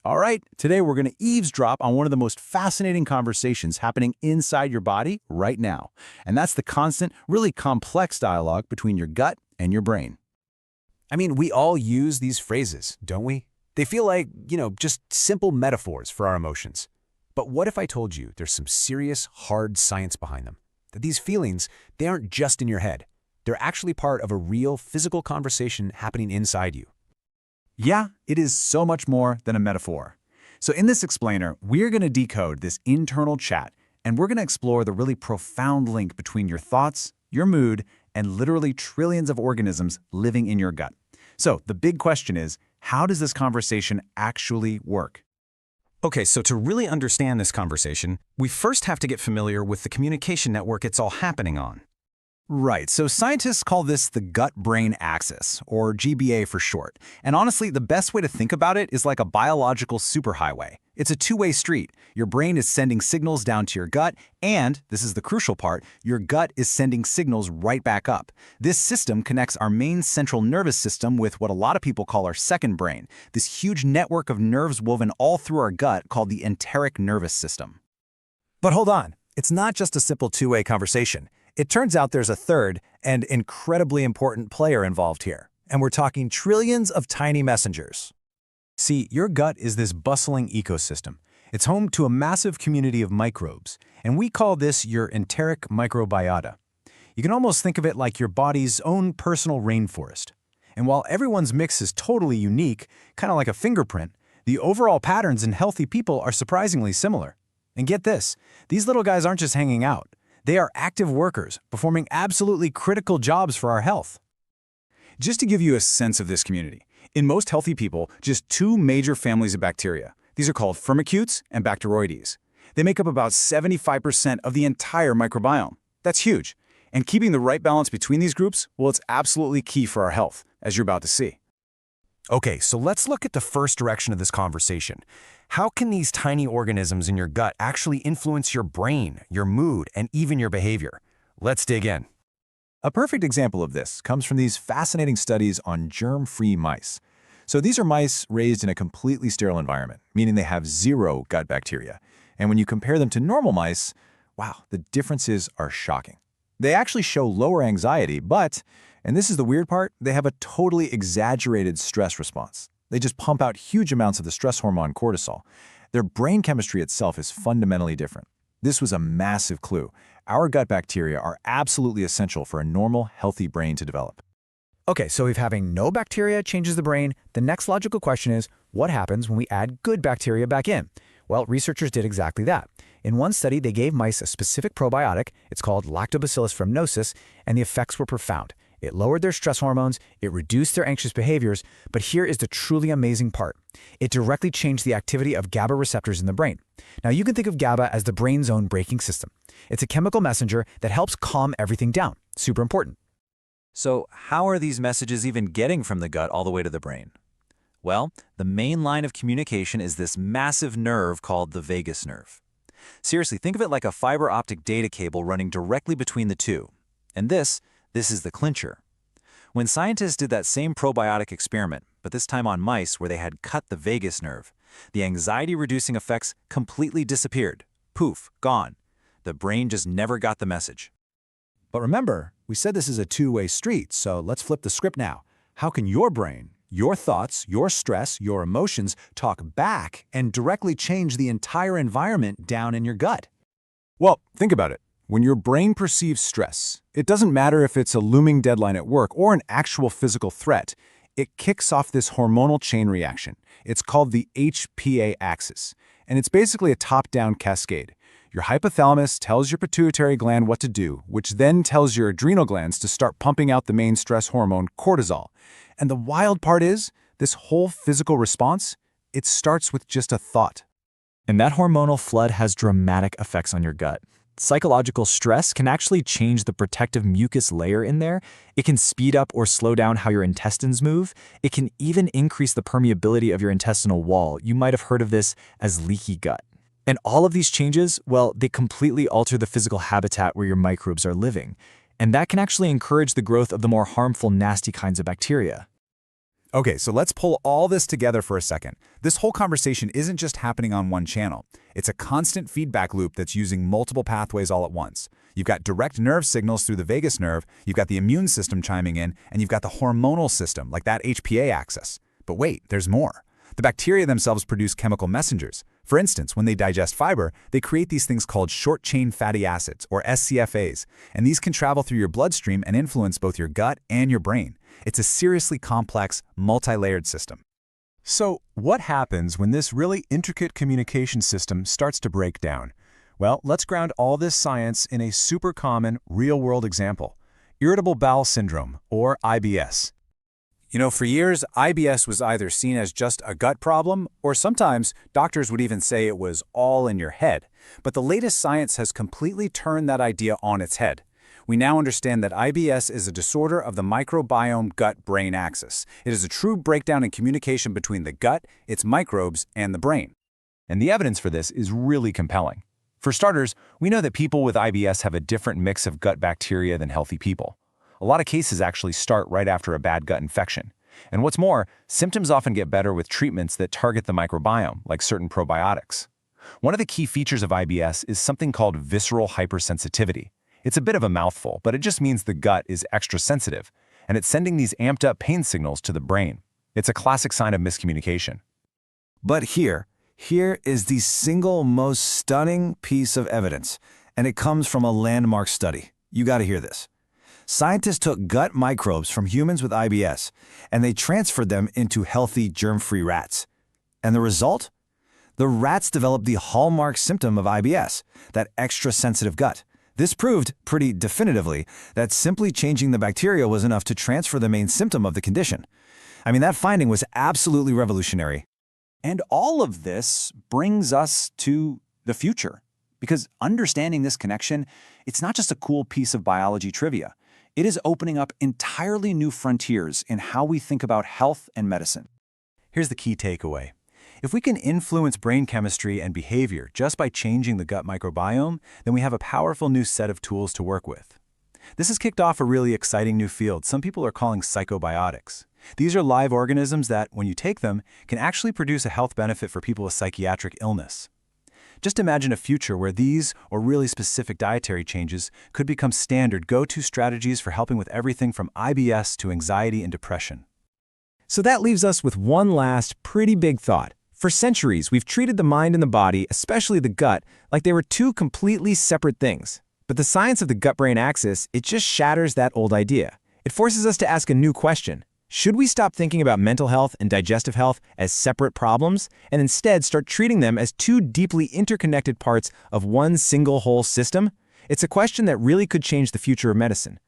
All right, today we're going to eavesdrop on one of the most fascinating conversations happening inside your body right now. And that's the constant, really complex dialogue between your gut and your brain. I mean, we all use these phrases, don't we? They feel like, just simple metaphors for our emotions. But what if I told you there's some serious, hard science behind them? That these feelings, they aren't just in your head. They're actually part of a real physical conversation happening inside you. Yeah, it is so much more than a metaphor. So in this explainer, we're going to decode this internal chat, and we're going to explore the really profound link between your thoughts, your mood, and literally trillions of organisms living in your gut. So the big question is, how does this conversation actually work? Okay, so to really understand this conversation, we first have to get familiar with the communication network it's all happening on. Right, so scientists call this the gut-brain axis, or GBA for short. And honestly, the best way to think about it is like a biological superhighway. It's a two-way street. Your brain is sending signals down to your gut, and, this is the crucial part, your gut is sending signals right back up. This system connects our main central nervous system with what a lot of people call our second brain, this huge network of nerves woven all through our gut called the enteric nervous system. But hold on, it's not just a simple two-way conversation. It turns out there's a third and incredibly important player involved here, and we're talking trillions of tiny messengers. See, your gut is this bustling ecosystem. It's home to a massive community of microbes, and we call this your enteric microbiota. You can almost think of it like your body's own personal rainforest. And while everyone's mix is totally unique, kind of like a fingerprint, the overall patterns in healthy people are surprisingly similar. And get this, these little guys aren't just hanging out. They are active workers, performing absolutely critical jobs for our health. Just to give you a sense of this community, in most healthy people, just two major families of bacteria. These are called Firmicutes and Bacteroides. They make up about 75% of the entire microbiome. That's huge. And keeping the right balance between these groups, well, it's absolutely key for our health, as you're about to see. Okay, so let's look at the first direction of this conversation. How can these tiny organisms in your gut actually influence your brain, your mood, and even your behavior? Let's dig in. A perfect example of this comes from these fascinating studies on germ-free mice. So these are mice raised in a completely sterile environment, meaning they have zero gut bacteria. And when you compare them to normal mice, wow, the differences are shocking. They actually show lower anxiety, but, and this is the weird part, they have a totally exaggerated stress response. They just pump out huge amounts of the stress hormone cortisol. Their brain chemistry itself is fundamentally different. This was a massive clue. Our gut bacteria are absolutely essential for a normal, healthy brain to develop. Okay, so if having no bacteria changes the brain, the next logical question is, what happens when we add good bacteria back in? Well, researchers did exactly that. In one study, they gave mice a specific probiotic, it's called Lactobacillus rhamnosus, and the effects were profound. It lowered their stress hormones, it reduced their anxious behaviors, but here is the truly amazing part. It directly changed the activity of GABA receptors in the brain. Now you can think of GABA as the brain's own braking system. It's a chemical messenger that helps calm everything down. Super important. So how are these messages even getting from the gut all the way to the brain? Well, the main line of communication is this massive nerve called the vagus nerve. Seriously, think of it like a fiber optic data cable running directly between the two. And this is the clincher. When scientists did that same probiotic experiment, but this time on mice where they had cut the vagus nerve, the anxiety-reducing effects completely disappeared. Poof, gone. The brain just never got the message. But remember, we said this is a two-way street, so let's flip the script now. How can your brain, your thoughts, your stress, your emotions talk back and directly change the entire environment down in your gut? Well, think about it. When your brain perceives stress, it doesn't matter if it's a looming deadline at work or an actual physical threat. It kicks off this hormonal chain reaction. It's called the HPA axis, and it's basically a top-down cascade. Your hypothalamus tells your pituitary gland what to do, which then tells your adrenal glands to start pumping out the main stress hormone, cortisol. And the wild part is, this whole physical response, it starts with just a thought. And that hormonal flood has dramatic effects on your gut. Psychological stress can actually change the protective mucus layer in there. It can speed up or slow down how your intestines move. It can even increase the permeability of your intestinal wall. You might have heard of this as leaky gut. And all of these changes, well, they completely alter the physical habitat where your microbes are living. And that can actually encourage the growth of the more harmful, nasty kinds of bacteria. Okay, so let's pull all this together for a second. This whole conversation isn't just happening on one channel. It's a constant feedback loop that's using multiple pathways all at once. You've got direct nerve signals through the vagus nerve, you've got the immune system chiming in, and you've got the hormonal system, like that HPA axis. But wait, there's more. The bacteria themselves produce chemical messengers. For instance, when they digest fiber, they create these things called short-chain fatty acids, or SCFAs, and these can travel through your bloodstream and influence both your gut and your brain. It's a seriously complex, multi-layered system. So, what happens when this really intricate communication system starts to break down? Well, let's ground all this science in a super common, real-world example: irritable bowel syndrome, or IBS. You know, for years, IBS was either seen as just a gut problem, or sometimes doctors would even say it was all in your head. But the latest science has completely turned that idea on its head. We now understand that IBS is a disorder of the microbiome gut-brain axis. It is a true breakdown in communication between the gut, its microbes, and the brain. And the evidence for this is really compelling. For starters, we know that people with IBS have a different mix of gut bacteria than healthy people. A lot of cases actually start right after a bad gut infection. And what's more, symptoms often get better with treatments that target the microbiome, like certain probiotics. One of the key features of IBS is something called visceral hypersensitivity. It's a bit of a mouthful, but it just means the gut is extra sensitive, and it's sending these amped-up pain signals to the brain. It's a classic sign of miscommunication. But here is the single most stunning piece of evidence, and it comes from a landmark study. You got to hear this. Scientists took gut microbes from humans with IBS, and they transferred them into healthy, germ-free rats. And the result? The rats developed the hallmark symptom of IBS, that extra sensitive gut. This proved, pretty definitively, that simply changing the bacteria was enough to transfer the main symptom of the condition. I mean, that finding was absolutely revolutionary. And all of this brings us to the future. Because understanding this connection, it's not just a cool piece of biology trivia. It is opening up entirely new frontiers in how we think about health and medicine. Here's the key takeaway. If we can influence brain chemistry and behavior just by changing the gut microbiome, then we have a powerful new set of tools to work with. This has kicked off a really exciting new field some people are calling psychobiotics. These are live organisms that, when you take them, can actually produce a health benefit for people with psychiatric illness. Just imagine a future where these, or really specific dietary changes, could become standard go-to strategies for helping with everything from IBS to anxiety and depression. So that leaves us with one last, pretty big thought. For centuries, we've treated the mind and the body, especially the gut, like they were two completely separate things. But the science of the gut-brain axis, it just shatters that old idea. It forces us to ask a new question. Should we stop thinking about mental health and digestive health as separate problems and instead start treating them as two deeply interconnected parts of one single whole system? It's a question that really could change the future of medicine.